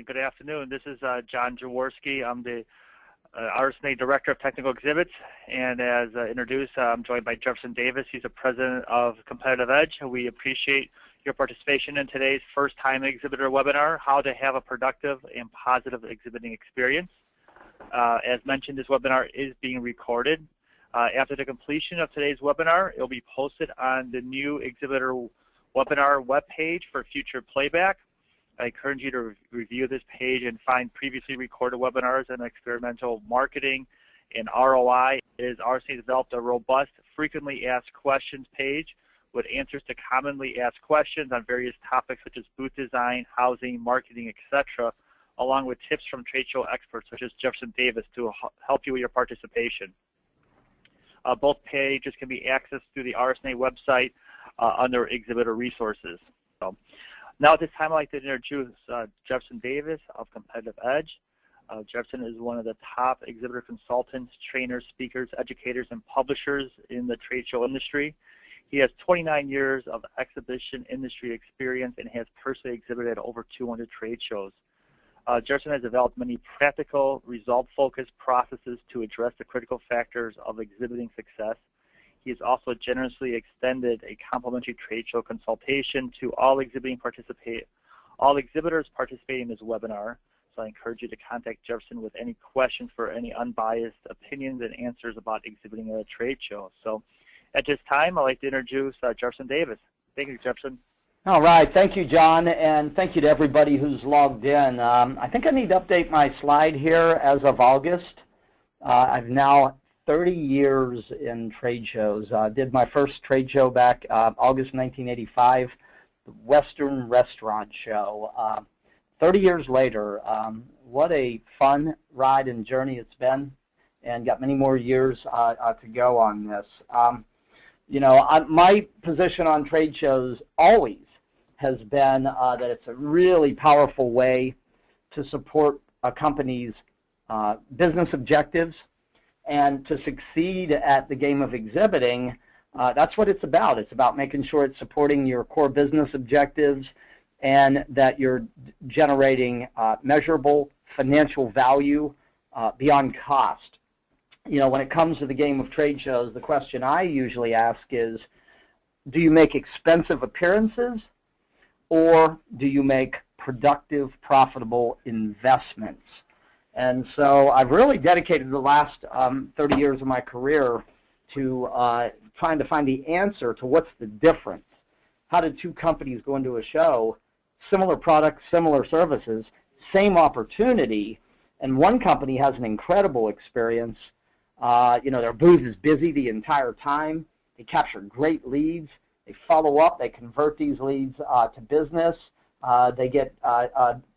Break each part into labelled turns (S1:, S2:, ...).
S1: Good afternoon. This is John Jaworski. I'm the RSNA Director of Technical Exhibits, and as introduced, I'm joined by Jefferson Davis. He's the President of Competitive Edge. We appreciate your participation in today's first-time exhibitor webinar, How to Have a Productive and Positive Exhibiting Experience. As mentioned, this webinar is being recorded. After the completion of today's webinar, it will be posted on the new Exhibitor webinar webpage for future playback. I encourage you to review this page and find previously recorded webinars on experimental marketing and ROI. RSNA developed a robust, frequently asked questions page with answers to commonly asked questions on various topics such as booth design, housing, marketing, etc., along with tips from trade show experts such as Jefferson Davis to help you with your participation. Both pages can be accessed through the RSNA website under Exhibitor Resources. So, now at this time, I'd like to introduce Jefferson Davis of Competitive Edge. Jefferson is one of the top exhibitor consultants, trainers, speakers, educators, and publishers in the trade show industry. He has 29 years of exhibition industry experience and has personally exhibited at over 200 trade shows. Jefferson has developed many practical, result-focused processes to address the critical factors of exhibiting success. He has also generously extended a complimentary trade show consultation to all exhibitors participating in this webinar. So I encourage you to contact Jefferson with any questions for any unbiased opinions and answers about exhibiting at a trade show. So at this time, I'd like to introduce Jefferson Davis. Thank you, Jefferson.
S2: All right. Thank you, John, and thank you to everybody who's logged in. I think I need to update my slide here as of August. I've now 30 years in trade shows. Did my first trade show back August 1985, the Western Restaurant Show. 30 years later, what a fun ride and journey it's been, and got many more years to go on this. My position on trade shows always has been that it's a really powerful way to support a company's business objectives, and to succeed at the game of exhibiting. That's what it's about. It's about making sure it's supporting your core business objectives and that you're generating measurable financial value beyond cost. When it comes to the game of trade shows, the question I usually ask is, do you make expensive appearances, or do you make productive, profitable investments? And so I've really dedicated the last 30 years of my career to trying to find the answer to what's the difference. How did two companies go into a show, similar products, similar services, same opportunity, and one company has an incredible experience. Their booth is busy the entire time. They capture great leads. They follow up. They convert these leads to business. They get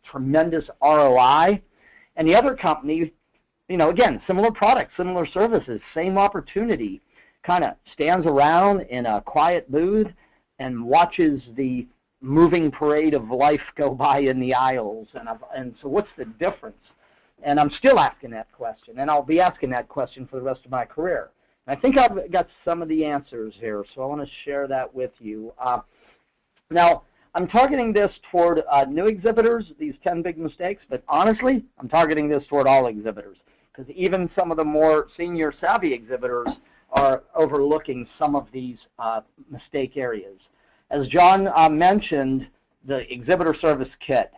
S2: tremendous ROI. And the other company, again, similar products, similar services, same opportunity, kind of stands around in a quiet booth and watches the moving parade of life go by in the aisles. And so what's the difference? And I'm still asking that question, and I'll be asking that question for the rest of my career. And I think I've got some of the answers here, so I want to share that with you. Now, I'm targeting this toward new exhibitors, these 10 big mistakes, but honestly, I'm targeting this toward all exhibitors, because even some of the more senior savvy exhibitors are overlooking some of these mistake areas. As John mentioned, the exhibitor service kit.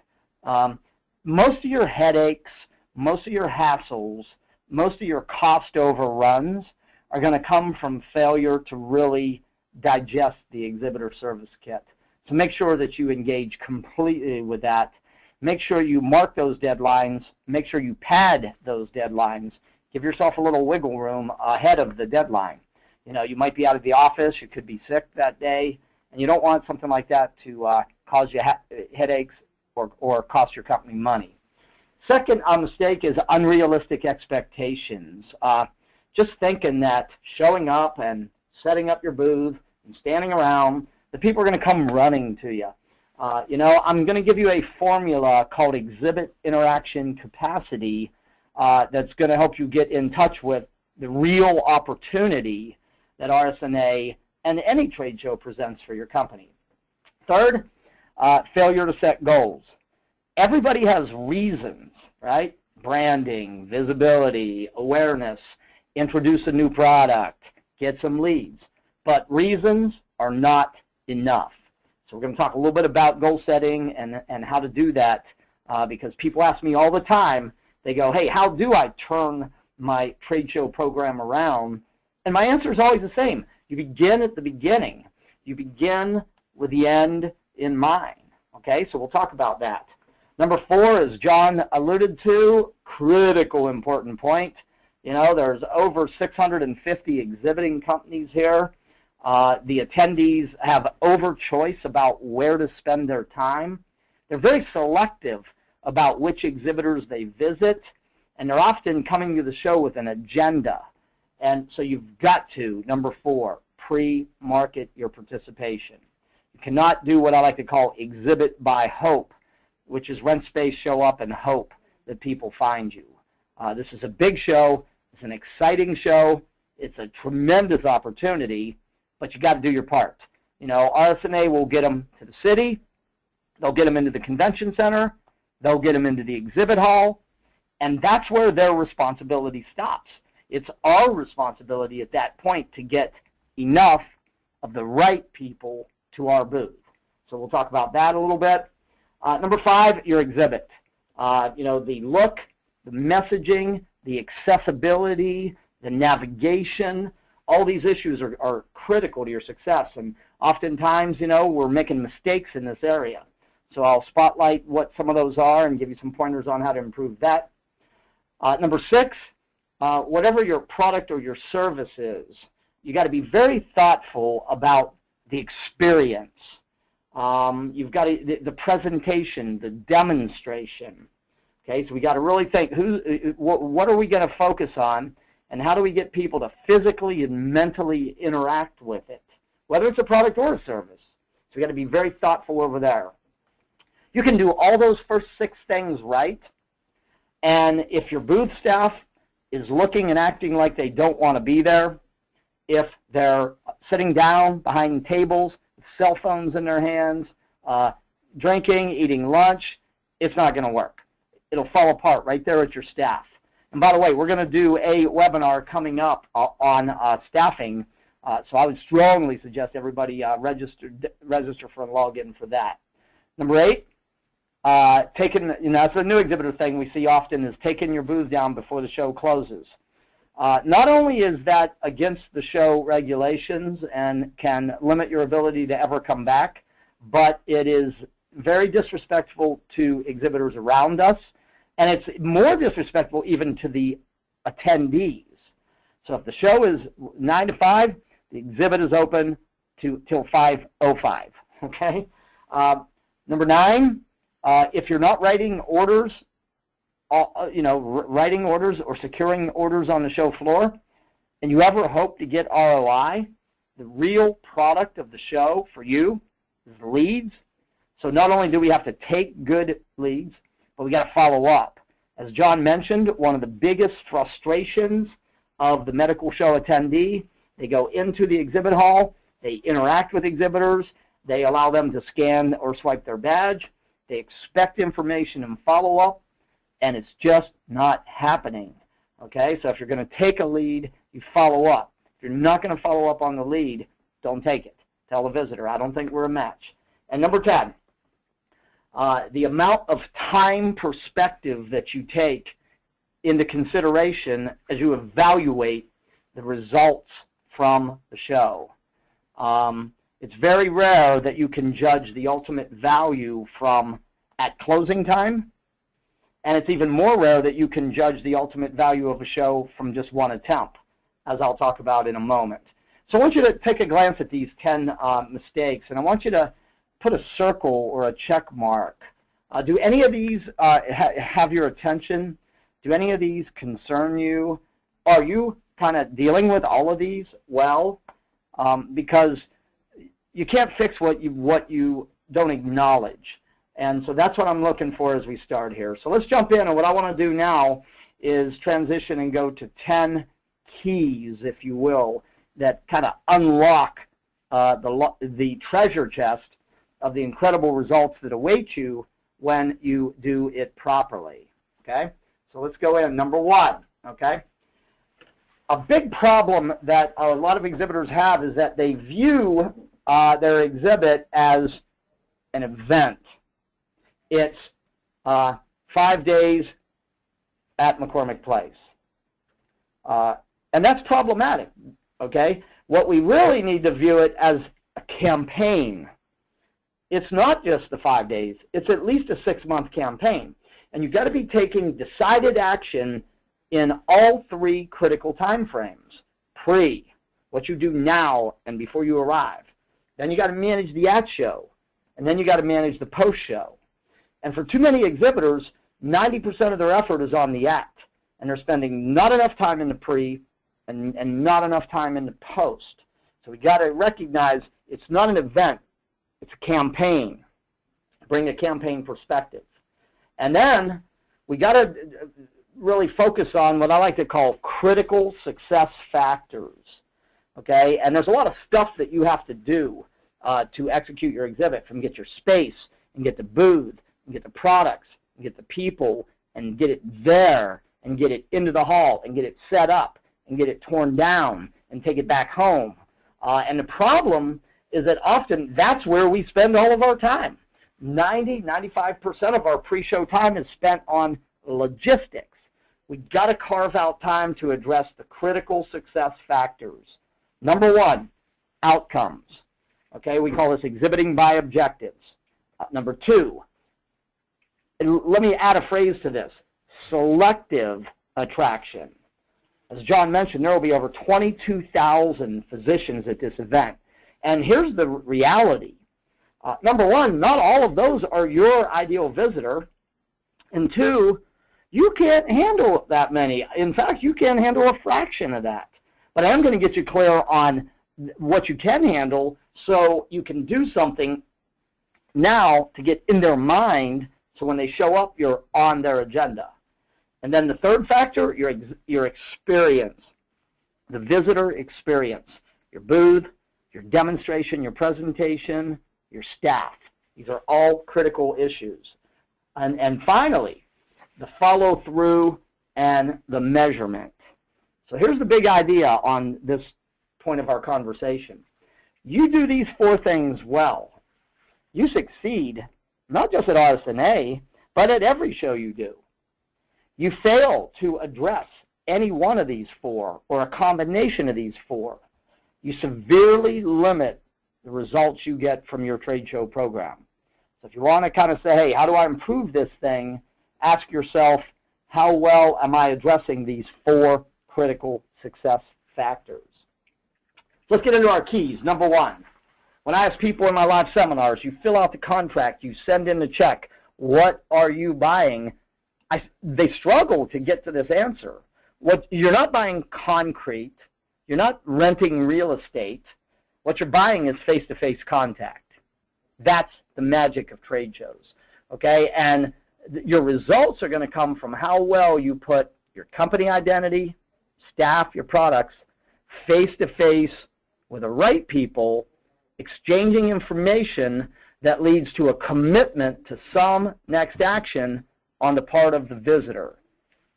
S2: Most of your headaches, most of your hassles, most of your cost overruns are going to come from failure to really digest the exhibitor service kit. So make sure that you engage completely with that. Make sure you mark those deadlines. Make sure you pad those deadlines. Give yourself a little wiggle room ahead of the deadline. You might be out of the office. You could be sick that day, and you don't want something like that to cause you headaches or cost your company money. Second mistake is unrealistic expectations. Just thinking that showing up and setting up your booth and standing around, the people are going to come running to you. I'm going to give you a formula called exhibit interaction capacity that's going to help you get in touch with the real opportunity that RSNA and any trade show presents for your company. Third, failure to set goals. everybody has reasons, right? Branding, visibility, awareness, introduce a new product, get some leads. But reasons are not enough. So we're going to talk a little bit about goal setting and how to do that because people ask me all the time, they go, hey, how do I turn my trade show program around? And my answer is always the same. You begin at the beginning. You begin with the end in mind. Okay, so we'll talk about that. Number 4, as John alluded to, critical important point. You know, there's over 650 exhibiting companies here. The attendees have choice about where to spend their time. They're very selective about which exhibitors they visit, and they're often coming to the show with an agenda. And so you've got to, number 4, pre-market your participation. You cannot do what I like to call exhibit by hope, which is rent space, show up, and hope that people find you. This is a big show. It's an exciting show. It's a tremendous opportunity, but you got to do your part. You know, RSNA will get them to the city. They'll get them into the convention center. They'll get them into the exhibit hall, and that's where their responsibility stops. It's our responsibility at that point to get enough of the right people to our booth. So we'll talk about that a little bit. Number 5, your exhibit. You know, the look, the messaging, the accessibility, the navigation, all these issues are critical to your success. And oftentimes, you know, we're making mistakes in this area. So I'll spotlight what some of those are and give you some pointers on how to improve that. Number 6, whatever your product or your service is, you got to be very thoughtful about the experience. You've got the presentation, the demonstration. Okay, so we got to really think what are we going to focus on, and how do we get people to physically and mentally interact with it, whether it's a product or a service. So we got to be very thoughtful over there. You can do all those first 6 things right, and if your booth staff is looking and acting like they don't want to be there, if they're sitting down behind tables, cell phones in their hands, drinking, eating lunch, it's not going to work. It'll fall apart right there at your staff. And by the way, we're going to do a webinar coming up on staffing, so I would strongly suggest everybody register for and log in for that. Number 8, that's a new exhibitor thing we see often, is taking your booth down before the show closes. Not only is that against the show regulations and can limit your ability to ever come back, but it is very disrespectful to exhibitors around us, and it's more disrespectful even to the attendees. So if the show is 9 to 5, the exhibit is open till 5:05. Okay. Number 9, if you're not writing orders, writing orders or securing orders on the show floor, and you ever hope to get ROI, the real product of the show for you is the leads. So not only do we have to take good leads, but we got to follow up. As John mentioned, one of the biggest frustrations of the medical show attendee, they go into the exhibit hall, they interact with exhibitors, they allow them to scan or swipe their badge, they expect information and follow up, and it's just not happening. Okay, so if you're going to take a lead, you follow up. If you're not going to follow up on the lead, don't take it. Tell the visitor, I don't think we're a match. And number 10, the amount of time perspective that you take into consideration as you evaluate the results from the show. It's very rare that you can judge the ultimate value from at closing time, and it's even more rare that you can judge the ultimate value of a show from just one attempt, as I'll talk about in a moment. So I want you to take a glance at these 10 mistakes, and I want you to put a circle or a check mark. Do any of these have your attention? Do any of these concern you? Are you kind of dealing with all of these well? Because you can't fix what you don't acknowledge. And so that's what I'm looking for as we start here. So let's jump in, and what I want to do now is transition and go to 10 keys, if you will, that kind of unlock the treasure chest of the incredible results that await you when you do it properly. Okay? So let's go in. Number one, okay? A big problem that a lot of exhibitors have is that they view their exhibit as an event. It's 5 days at McCormick Place. And that's problematic, okay? What we really need to view it as a campaign. It's not just the 5 days. It's at least a 6-month campaign. And you've got to be taking decided action in all 3 critical time frames. Pre, what you do now and before you arrive. Then you got to manage the at show. And then you got to manage the post show. And for too many exhibitors, 90% of their effort is on the at. And they're spending not enough time in the pre and not enough time in the post. So we got to recognize it's not an event. It's a campaign. Bring a campaign perspective. And then we got to really focus on what I like to call critical success factors. Okay? And there's a lot of stuff that you have to do to execute your exhibit, from get your space and get the booth and get the products and get the people and get it there and get it into the hall and get it set up and get it torn down and take it back home. And the problem is that often that's where we spend all of our time. 90–95% of our pre-show time is spent on logistics. We've got to carve out time to address the critical success factors. Number one, outcomes. Okay, we call this exhibiting by objectives. Number two, and let me add a phrase to this, selective attraction. As John mentioned, there will be over 22,000 physicians at this event. And here's the reality. Number one, not all of those are your ideal visitor. And two, you can't handle that many. In fact, you can't handle a fraction of that. But I am going to get you clear on what you can handle so you can do something now to get in their mind so when they show up, you're on their agenda. And then the third factor, your experience, the visitor experience, your booth, your demonstration, your presentation, your staff. These are all critical issues. And finally, the follow-through and the measurement. So here's the big idea on this point of our conversation. You do these 4 things well, you succeed, not just at RSNA, but at every show you do. You fail to address any one of these 4 or a combination of these 4, you severely limit the results you get from your trade show program. So if you want to kind of say, hey, how do I improve this thing? Ask yourself, how well am I addressing these 4 critical success factors? Let's get into our keys. Number one, when I ask people in my live seminars, you fill out the contract, you send in the check, what are you buying? They struggle to get to this answer. You're not buying concrete. You're not renting real estate. What you're buying is face-to-face contact. That's the magic of trade shows. Okay? And your results are going to come from how well you put your company identity, staff, your products, face-to-face with the right people, exchanging information that leads to a commitment to some next action on the part of the visitor.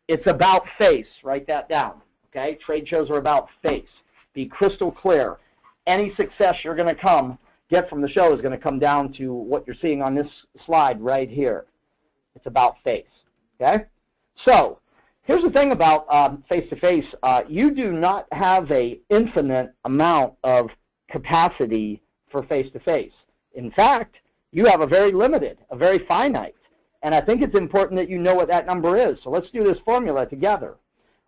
S2: It's about face. Write that down. Okay? Trade shows are about face. Be crystal clear. Any success you're going to get from the show is going to come down to what you're seeing on this slide right here. It's about face. Okay? So, here's the thing about face-to-face. You do not have an infinite amount of capacity for face-to-face. In fact, you have a very limited, a very finite. And I think it's important that you know what that number is. So let's do this formula together.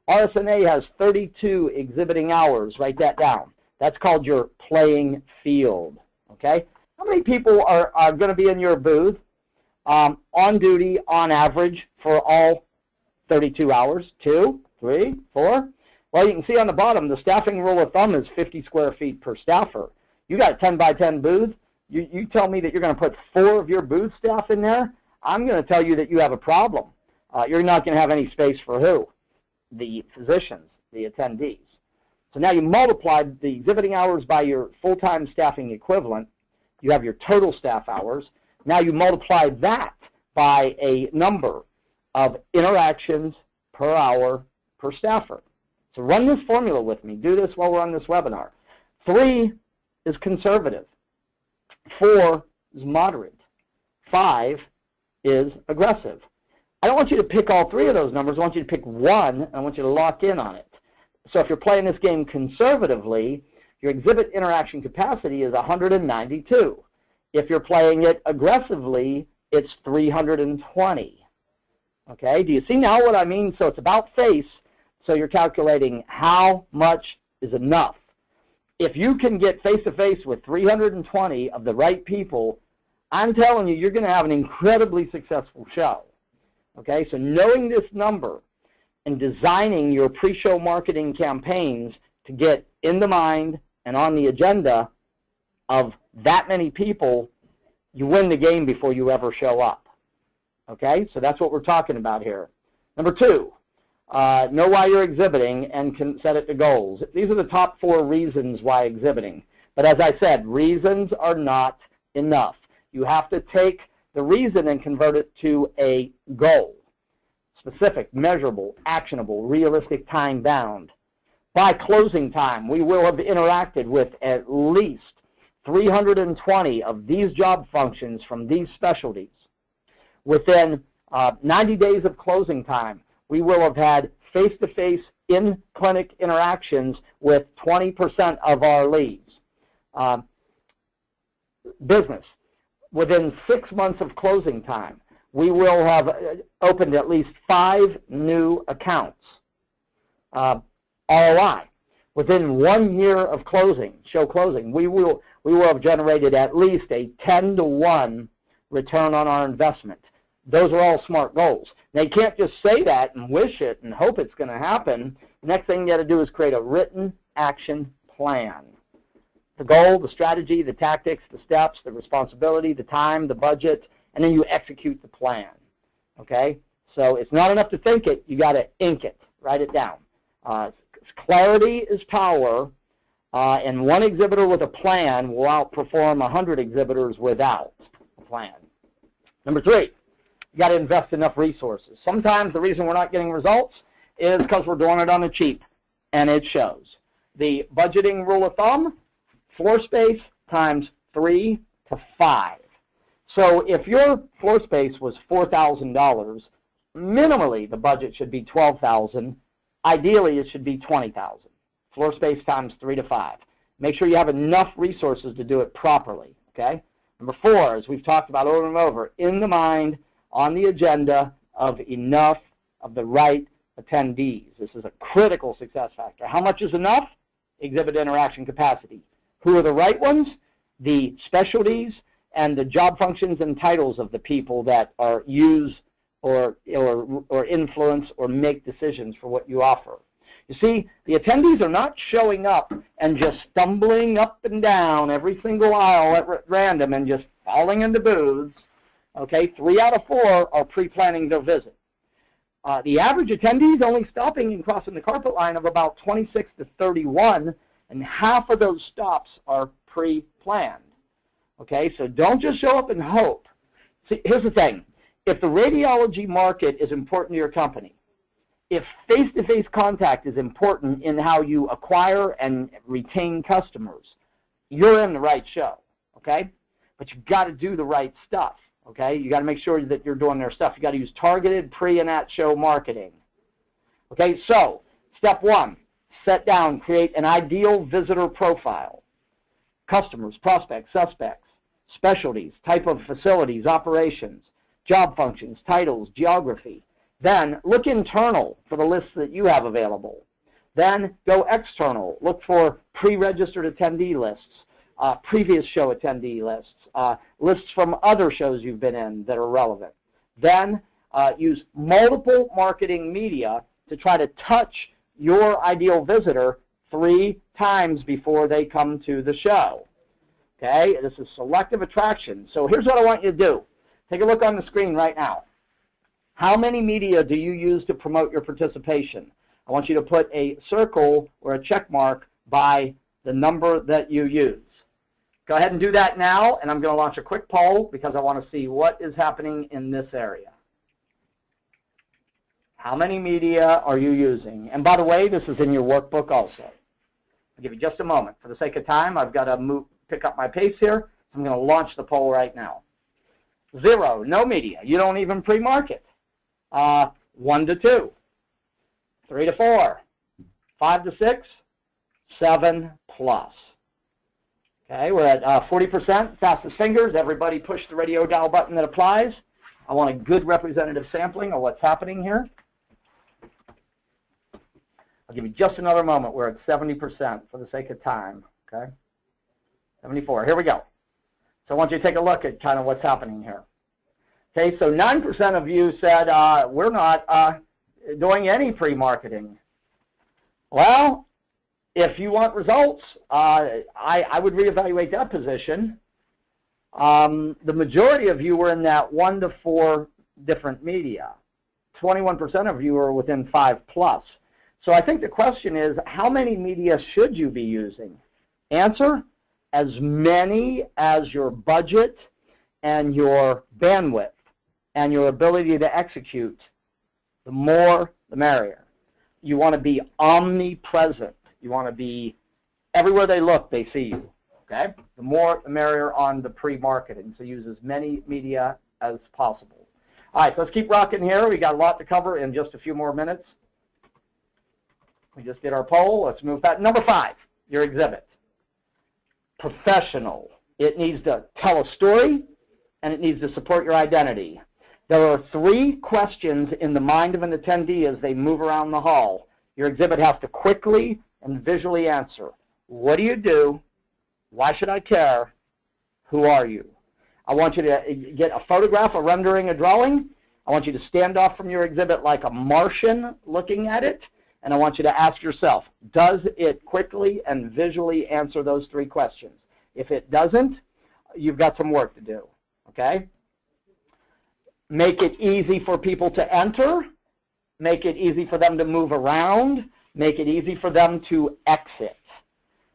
S2: RSNA has 32 exhibiting hours. Write that down. That's called your playing field. Okay? How many people are going to be in your booth on duty on average for all 32 hours? 2, 3, 4? Well, you can see on the bottom, the staffing rule of thumb is 50 square feet per staffer. You got a 10 by 10 booth. You tell me that you're going to put 4 of your booth staff in there. I'm going to tell you that you have a problem. You're not going to have any space for who? The physicians, the attendees. So now you multiply the exhibiting hours by your full-time staffing equivalent. You have your total staff hours. Now you multiply that by a number of interactions per hour per staffer. So run this formula with me. Do this while we're on this webinar. 3 is conservative. 4 is moderate. 5 is aggressive. I don't want you to pick all 3 of those numbers. I want you to pick one, and I want you to lock in on it. So if you're playing this game conservatively, your exhibit interaction capacity is 192. If you're playing it aggressively, it's 320. Okay, do you see now what I mean? So it's about face, so you're calculating how much is enough. If you can get face-to-face with 320 of the right people, I'm telling you, you're going to have an incredibly successful show. Okay, so knowing this number and designing your pre-show marketing campaigns to get in the mind and on the agenda of that many people, you win the game before you ever show up. Okay, so that's what we're talking about here. Number 2, know why you're exhibiting and can set it to goals. These are the top 4 reasons why exhibiting. But as I said, reasons are not enough. You have to take the reason and convert it to a goal. Specific, measurable, actionable, realistic, time-bound. By closing time, we will have interacted with at least 320 of these job functions from these specialties. Within 90 days of closing time, we will have had face-to-face in-clinic interactions with 20% of our leads. Business. Within 6 months of closing time, we will have opened at least 5 new accounts. ROI. Within 1 year of closing, show closing, we will have generated at least a 10-to-1 return on our investment. Those are all SMART goals. Now, you can't just say that and wish it and hope it's going to happen. The next thing you got to do is create a written action plan. The goal, the strategy, the tactics, the steps, the responsibility, the time, the budget, and then you execute the plan. Okay? So it's not enough to think it. You got to ink it. Write it down. Clarity is power, and one exhibitor with a plan will outperform 100 exhibitors without a plan. Number 3, you got to invest enough resources. Sometimes the reason we're not getting results is because we're doing it on the cheap, and it shows. The budgeting rule of thumb, floor space times 3 to 5. So if your floor space was $4,000, minimally the budget should be $12,000. Ideally, it should be $20,000. Floor space times 3 to 5. Make sure you have enough resources to do it properly. Okay. Number 4, as we've talked about over and over, in the mind, on the agenda of enough of the right attendees. This is a critical success factor. How much is enough? Exhibit interaction capacity. Who are the right ones? The specialties and the job functions and titles of the people that are use or influence or make decisions for what you offer. You see, the attendees are not showing up and just stumbling up and down every single aisle at random and just falling into booths. Okay, 3 out of 4 are pre-planning their visit. The average attendee is only stopping and crossing the carpet line of about 26 to 31, and half of those stops are pre-planned. Okay, so don't just show up and hope. See, here's the thing. If the radiology market is important to your company, if face-to-face contact is important in how you acquire and retain customers, you're in the right show, okay? But you've got to do the right stuff, okay? You got to make sure that you're doing their stuff. You got to use targeted pre- and at-show marketing. Okay, so step 1, set down, create an ideal visitor profile. Customers, prospects, suspects, specialties, type of facilities, operations, job functions, titles, geography. Then look internal for the lists that you have available. Then go external. Look for pre-registered attendee lists, previous show attendee lists, lists from other shows you've been in that are relevant. Then use multiple marketing media to try to touch your ideal visitor 3 times before they come to the show. Okay, this is selective attraction. So here's what I want you to do. Take a look on the screen right now. How many media do you use to promote your participation? I want you to put a circle or a check mark by the number that you use. Go ahead and do that now, and I'm going to launch a quick poll because I want to see what is happening in this area. How many media are you using? And by the way, this is in your workbook also. I'll give you just a moment. For the sake of time, I've got to pick up my pace here. So I'm going to launch the poll right now. 0, no media. You don't even pre-market. 1 to 2. 3 to 4. 5 to 6. 7 plus. Okay, we're at 40%. Fastest fingers. Everybody push the radio dial button that applies. I want a good representative sampling of what's happening here. I'll give you just another moment. We're at 70% for the sake of time. Okay, 74. Here we go. So I want you to take a look at kind of what's happening here. Okay, so 9% of you said we're not doing any pre-marketing. Well, if you want results, I would reevaluate that position. The majority of you were in that 1 to 4 different media. 21% of you are within 5 plus. So I think the question is, how many media should you be using? Answer, as many as your budget and your bandwidth and your ability to execute. The more, the merrier. You want to be omnipresent. You want to be everywhere they look, they see you. Okay? The more, the merrier on the pre-marketing. So use as many media as possible. All right, so let's keep rocking here. We got a lot to cover in just a few more minutes. We just did our poll. Let's move back. Number 5, your exhibit. Professional. It needs to tell a story, and it needs to support your identity. There are 3 questions in the mind of an attendee as they move around the hall. Your exhibit has to quickly and visually answer. What do you do? Why should I care? Who are you? I want you to get a photograph, a rendering, a drawing. I want you to stand off from your exhibit like a Martian looking at it. And I want you to ask yourself, does it quickly and visually answer those 3 questions? If it doesn't, you've got some work to do, okay? Make it easy for people to enter. Make it easy for them to move around. Make it easy for them to exit,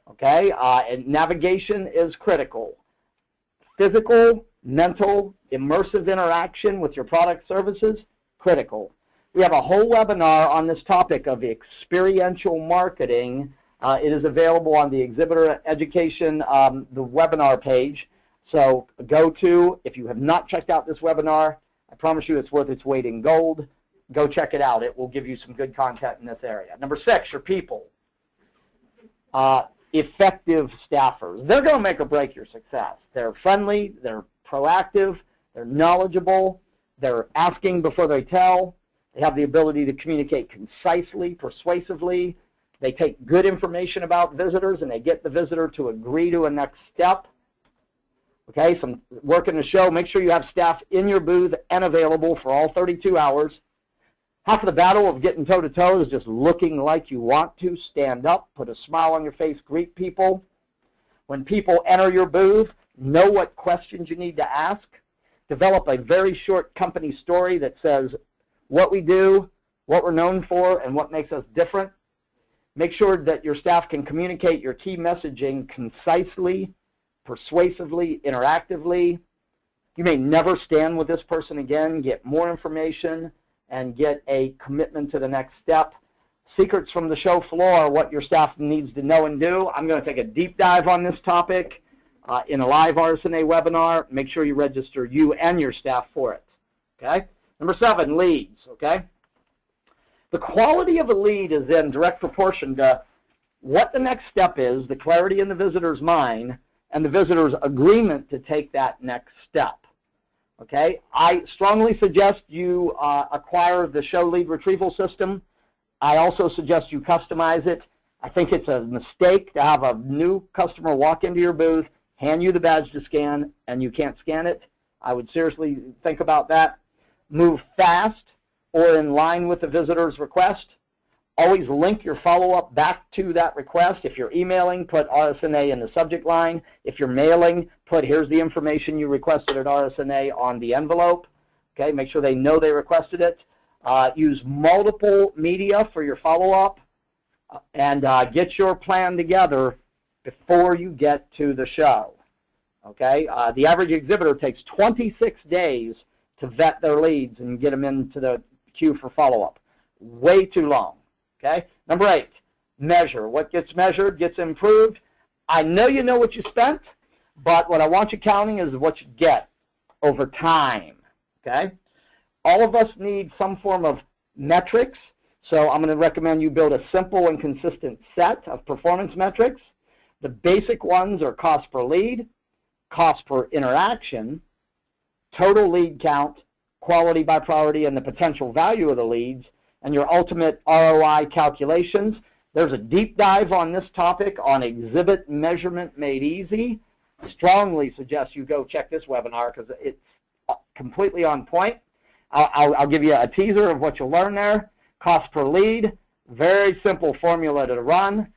S2: okay? And navigation is critical. Physical, mental, immersive interaction with your product services, critical. We have a whole webinar on this topic of experiential marketing. It is available on the Exhibitor Education, the webinar page. So go to, if you have not checked out this webinar, I promise you it's worth its weight in gold. Go check it out. It will give you some good content in this area. Number 6, your people. Effective staffers. They're going to make or break your success. They're friendly, they're proactive, they're knowledgeable, they're asking before they tell. They have the ability to communicate concisely, persuasively. They take good information about visitors and they get the visitor to agree to a next step. Okay, some work in the show. Make sure you have staff in your booth and available for all 32 hours. Half of the battle of getting toe-to-toe is just looking like you want to. Stand up, put a smile on your face, greet people. When people enter your booth, know what questions you need to ask. Develop a very short company story that says what we do, what we're known for, and what makes us different. Make sure that your staff can communicate your key messaging concisely, persuasively, interactively. You may never stand with this person again. Get more information and get a commitment to the next step. Secrets from the show floor, what your staff needs to know and do. I'm going to take a deep dive on this topic in a live RSNA webinar. Make sure you register you and your staff for it. Okay? Number 7, leads. Okay? The quality of a lead is in direct proportion to what the next step is, the clarity in the visitor's mind, and the visitor's agreement to take that next step. Okay? I strongly suggest you acquire the show lead retrieval system. I also suggest you customize it. I think it's a mistake to have a new customer walk into your booth, hand you the badge to scan, and you can't scan it. I would seriously think about that. Move fast or in line with the visitor's request. Always link your follow-up back to that request. If you're emailing, put RSNA in the subject line. If you're mailing, put here's the information you requested at RSNA on the envelope. Okay, make sure they know they requested it. Use multiple media for your follow-up and get your plan together before you get to the show. okay? The average exhibitor takes 26 days to vet their leads and get them into the queue for follow-up. Way too long, okay? Number 8, measure. What gets measured gets improved. I know you know what you spent, but what I want you counting is what you get over time, okay? All of us need some form of metrics, so I'm going to recommend you build a simple and consistent set of performance metrics. The basic ones are cost per lead, cost per interaction, total lead count, quality by priority, and the potential value of the leads, and your ultimate ROI calculations. There's a deep dive on this topic on Exhibit Measurement Made Easy. I strongly suggest you go check this webinar because it's completely on point. I'll give you a teaser of what you'll learn there. Cost per lead, very simple formula to run.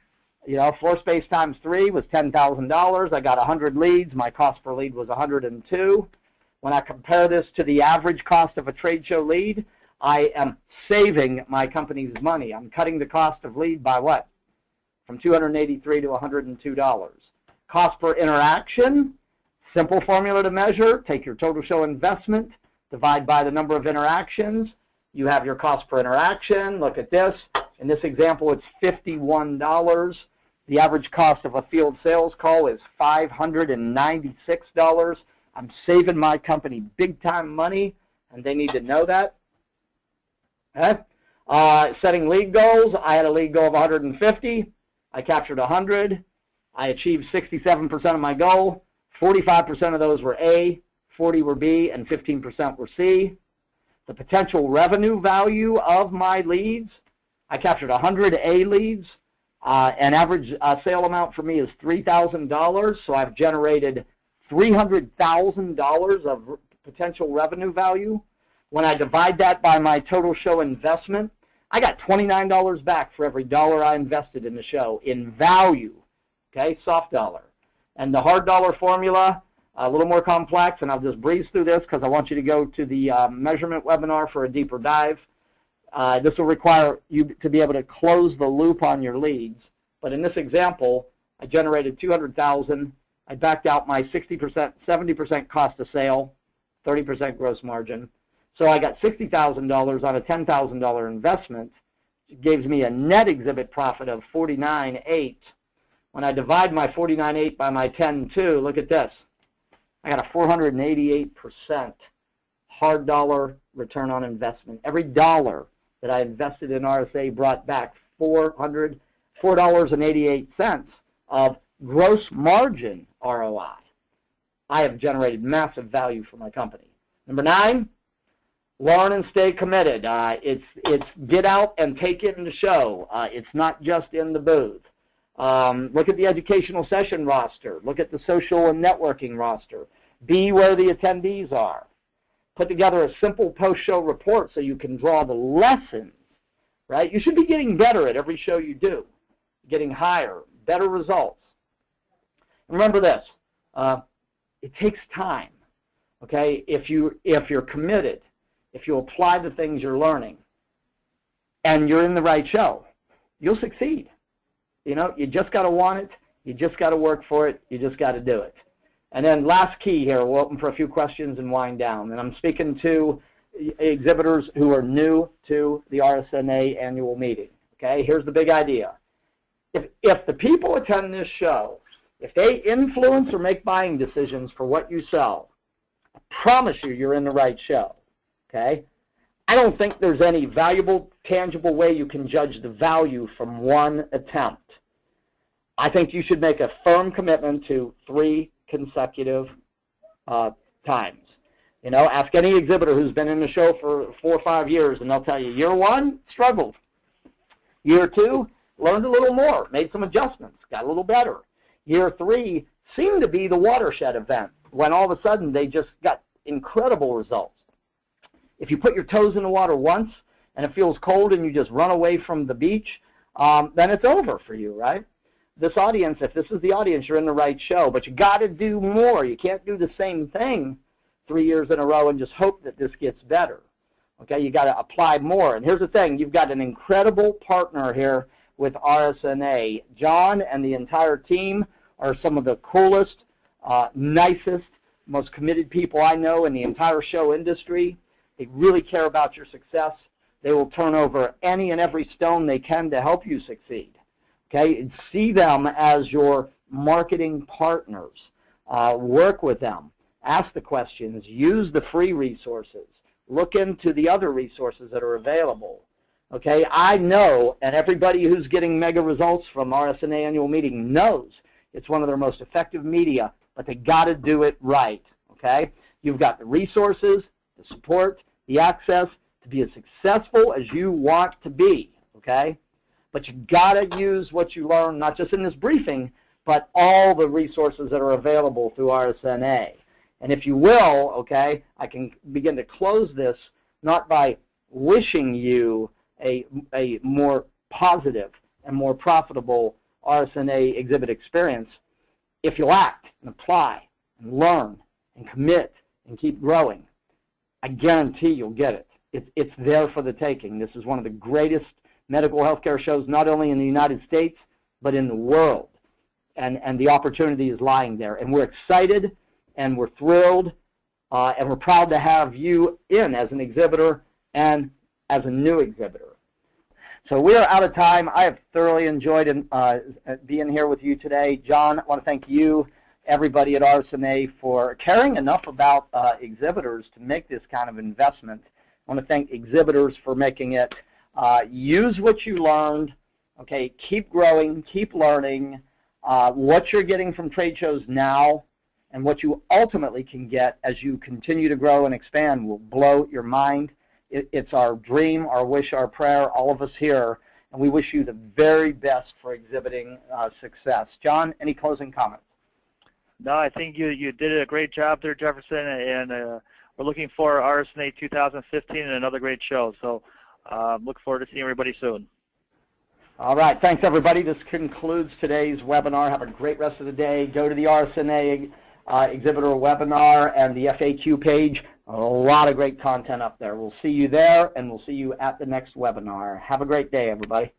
S2: You know, floor space times 3 was $10,000. I got 100 leads. My cost per lead was 102. When I compare this to the average cost of a trade show lead, I am saving my company's money. I'm cutting the cost of lead by what? From $283 to $102. Cost per interaction, simple formula to measure. Take your total show investment, divide by the number of interactions. You have your cost per interaction. Look at this. In this example, it's $51. The average cost of a field sales call is $596. I'm saving my company big-time money, and they need to know that. Okay. Setting lead goals. I had a lead goal of 150. I captured 100. I achieved 67% of my goal. 45% of those were A, 40 were B, and 15% were C. The potential revenue value of my leads, I captured 100 A leads. An average sale amount for me is $3,000, so I've generated $300,000 of potential revenue value. When I divide that by my total show investment, I got $29 back for every dollar I invested in the show in value, okay, soft dollar. And the hard dollar formula, a little more complex, and I'll just breeze through this because I want you to go to the measurement webinar for a deeper dive. This will require you to be able to close the loop on your leads. But in this example, I generated $200,000. I backed out my 60%, 70% cost of sale, 30% gross margin. So I got $60,000 on a $10,000 investment. It gives me a net exhibit profit of $49,800. When I divide my $49,800 by my $10,200, look at this. I got a 488% hard dollar return on investment. Every dollar that I invested in RSA brought back $4.88 of gross margin ROI. I have generated massive value for my company. Number 9, learn and stay committed. It's get out and take it in the show. It's not just in the booth. Look at the educational session roster. Look at the social and networking roster. Be where the attendees are. Put together a simple post-show report so you can draw the lessons, right? You should be getting better at every show you do, getting higher, better results. Remember this, it takes time, okay? If you're committed, if you apply the things you're learning, and you're in the right show, you'll succeed. You know, you just got to want it, you just got to work for it, you just got to do it. And then last key here, we'll open for a few questions and wind down. And I'm speaking to exhibitors who are new to the RSNA annual meeting. Okay, here's the big idea. If the people attend this show, if they influence or make buying decisions for what you sell, I promise you you're in the right show. Okay? I don't think there's any valuable, tangible way you can judge the value from one attempt. I think you should make a firm commitment to 3 consecutive times. You know, ask any exhibitor who's been in the show for 4 or 5 years, and they'll tell you, year 1, struggled. Year 2, learned a little more, made some adjustments, got a little better. Year 3 seemed to be the watershed event, when all of a sudden they just got incredible results. If you put your toes in the water once, and it feels cold and you just run away from the beach, then it's over for you, right? This audience, if this is the audience, you're in the right show, but you got to do more. You can't do the same thing 3 years in a row and just hope that this gets better. Okay, you got to apply more. And here's the thing, you've got an incredible partner here with RSNA. John and the entire team are some of the coolest nicest, most committed people I know in the entire show industry. They really care about your success. They will turn over any and every stone they can to help you succeed. Okay, and see them as your marketing partners. Work with them. Ask the questions. Use the free resources. Look into the other resources that are available. Okay, I know, and everybody who's getting mega results from RSNA annual meeting knows it's one of their most effective media, but they got to do it right. Okay, you've got the resources, the support, the access to be as successful as you want to be. Okay, but you got to use what you learn, not just in this briefing, but all the resources that are available through RSNA. And if you will, okay, I can begin to close this not by wishing you a more positive and more profitable RSNA exhibit experience. If you'll act and apply and learn and commit and keep growing, I guarantee you'll get it. It's there for the taking. This is one of the greatest medical healthcare shows, not only in the United States, but in the world. And the opportunity is lying there. And we're excited, and we're thrilled, and we're proud to have you in as an exhibitor and as a new exhibitor. So we are out of time. I have thoroughly enjoyed being here with you today. John, I want to thank you, everybody at RSNA, for caring enough about exhibitors to make this kind of investment. I want to thank exhibitors for making it. Use what you learned. Okay, keep growing, keep learning. What you're getting from trade shows now and what you ultimately can get as you continue to grow and expand will blow your mind. It's our dream, our wish, our prayer, all of us here, and we wish you the very best for exhibiting success. John, any closing comments?
S1: No, I think you did a great job there, Jefferson, and we're looking for RSNA 2015 and another great show. So look forward to seeing everybody soon.
S2: All right. Thanks, everybody. This concludes today's webinar. Have a great rest of the day. Go to the RSNA exhibitor webinar and the FAQ page. A lot of great content up there. We'll see you there, and we'll see you at the next webinar. Have a great day, everybody.